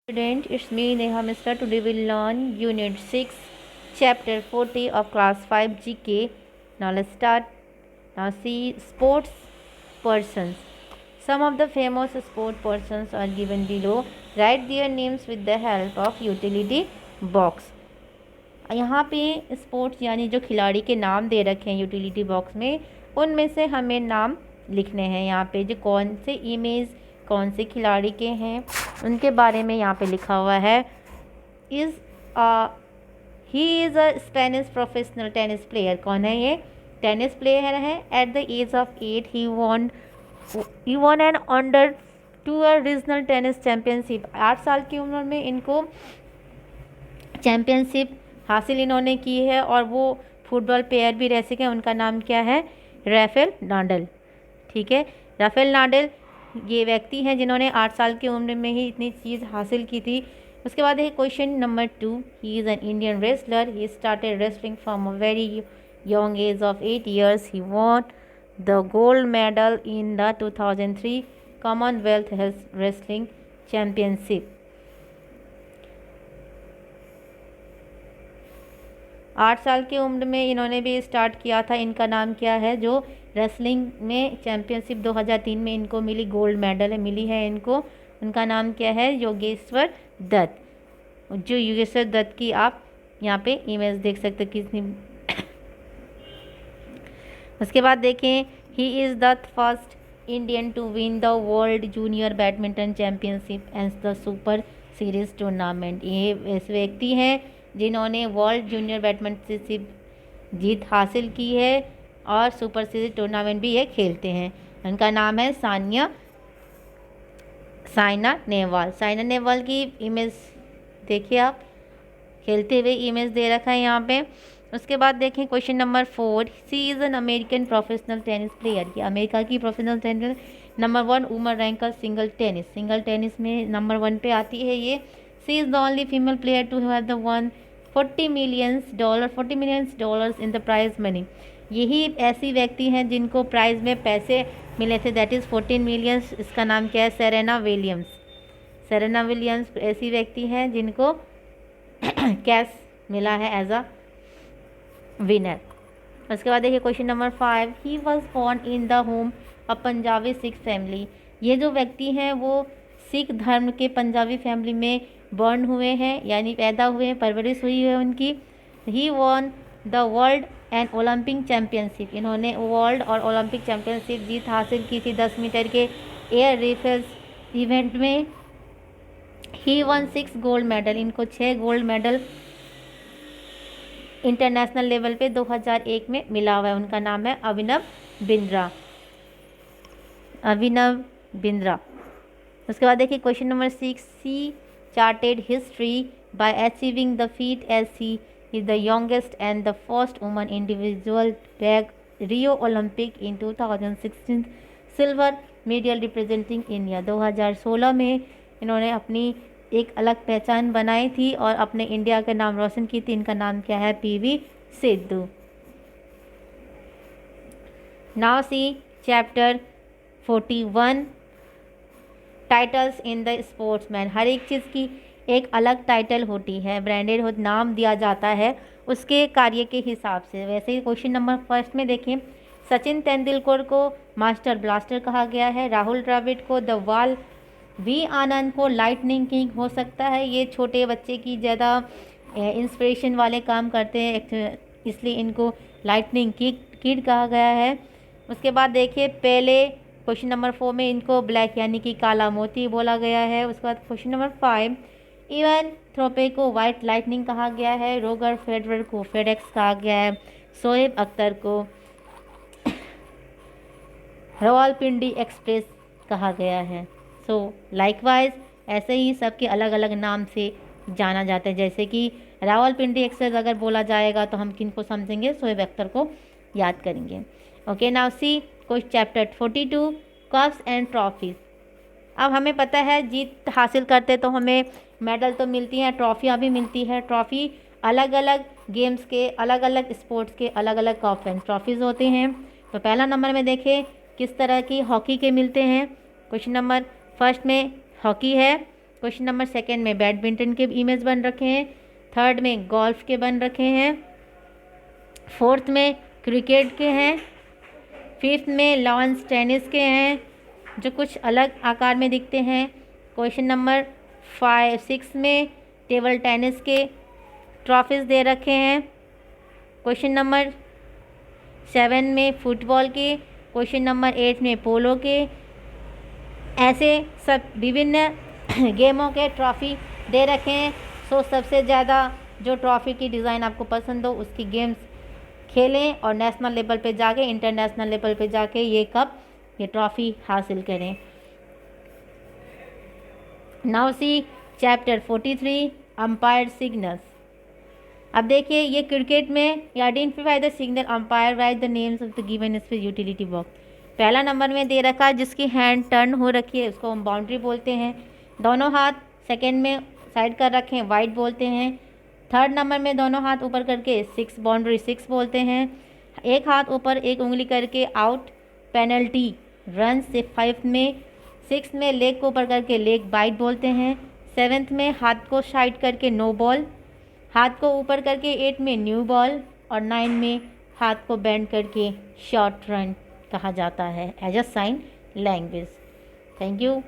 Student, it's me Neha Mishra. Today we'll learn Unit 6, Chapter 40 of Class 5 GK. Now let's start. Now see sports persons. Some of the famous sport persons are given below. Write their names with the help of utility box. यहाँ पे sports यानी जो खिलाड़ी के नाम दे रखे हैं utility box में, उनमें से हमें नाम लिखने हैं। यहाँ पे जो कौन से इमेज कौन से खिलाड़ी के हैं उनके बारे में यहाँ पे लिखा हुआ है। He is a Spanish professional tennis player. कौन है ये? टेनिस प्लेयर है। At the age of 8 he won an under tour regional tennis championship. 8 साल की उम्र में इनको चैम्पियनशिप हासिल इन्होंने की है और वो फुटबॉल प्लेयर भी रह सके। उनका नाम क्या है? राफेल नाडल। ठीक है, राफेल नाडल ये व्यक्ति हैं जिन्होंने 8 साल की उम्र में ही इतनी चीज़ हासिल की थी। उसके बाद है question number 2। He is an Indian wrestler. He started wrestling from a very young age of 8 years. He won the gold medal in the 2003 Commonwealth wrestling championship. 8 साल की उम्र में इन्होंने भी स्टार्ट किया था। इनका नाम क्या है? जो रेसलिंग में चैम्पियनशिप 2003 में इनको मिली गोल्ड मेडल मिली है इनको, उनका नाम क्या है? योगेश्वर दत्त। जो योगेश्वर दत्त की आप यहाँ पे इमेज देख सकते हो कितनी। उसके बाद देखें, he is the first Indian to win the world junior badminton championship and the super series tournament. ये ऐसे व्यक्ति हैं जिन्होंने वर्ल्ड जूनियर बैडमिंटन जीत हासिल की है और सुपर सीरीज टूर्नामेंट भी ये खेलते हैं। उनका नाम है साइना नेहवाल। साइना नेहवाल की इमेज देखिए आप, खेलते हुए इमेज दे रखा है यहाँ पे। उसके बाद देखें question number 4। She is an American professional tennis player. ये अमेरिका की professional tennis number 1 woman ranker single tennis में नंबर 1 पे आती है ये। She is the only female player to have the one $40 million इन द प्राइज मनी। यही ऐसी व्यक्ति हैं जिनको प्राइज में पैसे मिले थे, दैट इज़ 14 मिलियंस। इसका नाम क्या है? सेरेना विलियम्स ऐसी व्यक्ति हैं जिनको कैश मिला है एज अ विनर। उसके बाद देखिए question number 5। He was born in the home a Punjabi Sikh family. ये जो व्यक्ति हैं वो सिख धर्म के पंजाबी फैमिली में बॉर्न हुए हैं, यानी पैदा हुए हैं, परवरिश हुई है उनकी। He won the world and olympic championship. इन्होंने वर्ल्ड और ओलंपिक चैम्पियनशिप जीत हासिल की थी 10 मीटर के एयर रिफल्स इवेंट में। ही वन 6 गोल्ड मेडल। इनको 6 गोल्ड मेडल इंटरनेशनल लेवल पे 2001 में मिला हुआ है। उनका नाम है अभिनव बिंद्रा। उसके बाद देखिए question number 6। She charted history by achieving the feat as she is the youngest and the first woman individual bag Rio Olympic in 2016 silver medal representing India. 2016 में इन्होंने अपनी एक अलग पहचान बनाई थी और अपने इंडिया का नाम रोशन की थी। इनका नाम क्या है? PV Sidhu. Now see chapter 41 titles in the sportsman. हर एक चीज़ की एक अलग टाइटल होती है, ब्रांडेड नाम दिया जाता है उसके कार्य के हिसाब से। वैसे ही क्वेश्चन नंबर 1 में देखें, सचिन तेंदुलकर को मास्टर ब्लास्टर कहा गया है। राहुल द्रविड़ को द वॉल। वी आनंद को लाइटनिंग किंग हो सकता है। ये छोटे बच्चे की ज़्यादा इंस्पिरेशन वाले काम करते हैं, इसलिए इनको लाइटनिंग किड कहा गया है। उसके बाद देखिए पहले क्वेश्चन नंबर 4 में इनको ब्लैक यानी कि काला मोती बोला गया है। उसके बाद क्वेश्चन नंबर 5। इवन थ्रोपे को वाइट लाइटनिंग कहा गया है। रोगर फेडरर को फेडेक्स कहा गया है। शोएब अख्तर को रावलपिंडी एक्सप्रेस कहा गया है। सो लाइकवाइज ऐसे ही सबके अलग अलग नाम से जाना जाता है। जैसे कि रावलपिंडी एक्सप्रेस अगर बोला जाएगा तो हम किन को समझेंगे? शोएब अख्तर को याद करेंगे। Okay, now see question chapter 42 cups and trophies. अब हमें पता है जीत हासिल करते तो हमें मेडल तो मिलती हैं, ट्रॉफियाँ भी मिलती है। ट्रॉफ़ी अलग अलग गेम्स के, अलग अलग स्पोर्ट्स के अलग अलग कप एंड ट्रॉफीज़ होते हैं। तो पहला नंबर में देखें किस तरह की हॉकी के मिलते हैं। क्वेश्चन नंबर 1 में हॉकी है। क्वेश्चन नंबर सेकंड में बैडमिंटन के इमेज बन रखे हैं, थर्ड में गोल्फ के बन रखे हैं, फोर्थ में क्रिकेट के हैं, फिफ्थ में लॉन टेनिस के हैं जो कुछ अलग आकार में दिखते हैं। क्वेश्चन नंबर 6 में टेबल टेनिस के ट्रॉफीज़ दे रखे हैं। क्वेश्चन नंबर 7 में फुटबॉल के, क्वेश्चन नंबर 8 में पोलो के, ऐसे सब विभिन्न गेमों के ट्रॉफ़ी दे रखे हैं। सो सबसे ज़्यादा जो ट्रॉफ़ी की डिज़ाइन आपको पसंद हो उसकी गेम्स खेलें और नेशनल लेवल पे जाके, इंटरनेशनल लेवल पे जाके ये कप, ये ट्रॉफ़ी हासिल करें। Now see chapter 43 umpire signals. अब देखिए ये क्रिकेट में identify the signal umpire, right the names of the given space utility box. पहला नंबर में दे रखा है जिसकी हैंड टर्न हो रखी है उसको हम बाउंड्री बोलते हैं। दोनों हाथ सेकंड में साइड कर रखे हैं, वाइड बोलते हैं। थर्ड नंबर में दोनों हाथ ऊपर करके 6 बाउंड्री 6 बोलते हैं। एक हाथ ऊपर एक उंगली करके आउट, पेनल्टी, रन से 5 में। 6 में लेग को ऊपर करके लेग बाइट बोलते हैं। 7 में हाथ को साइड करके नो बॉल, हाथ को ऊपर करके 8 में न्यू बॉल और 9 में हाथ को बेंड करके शॉर्ट रन कहा जाता है as a sign language. Thank you.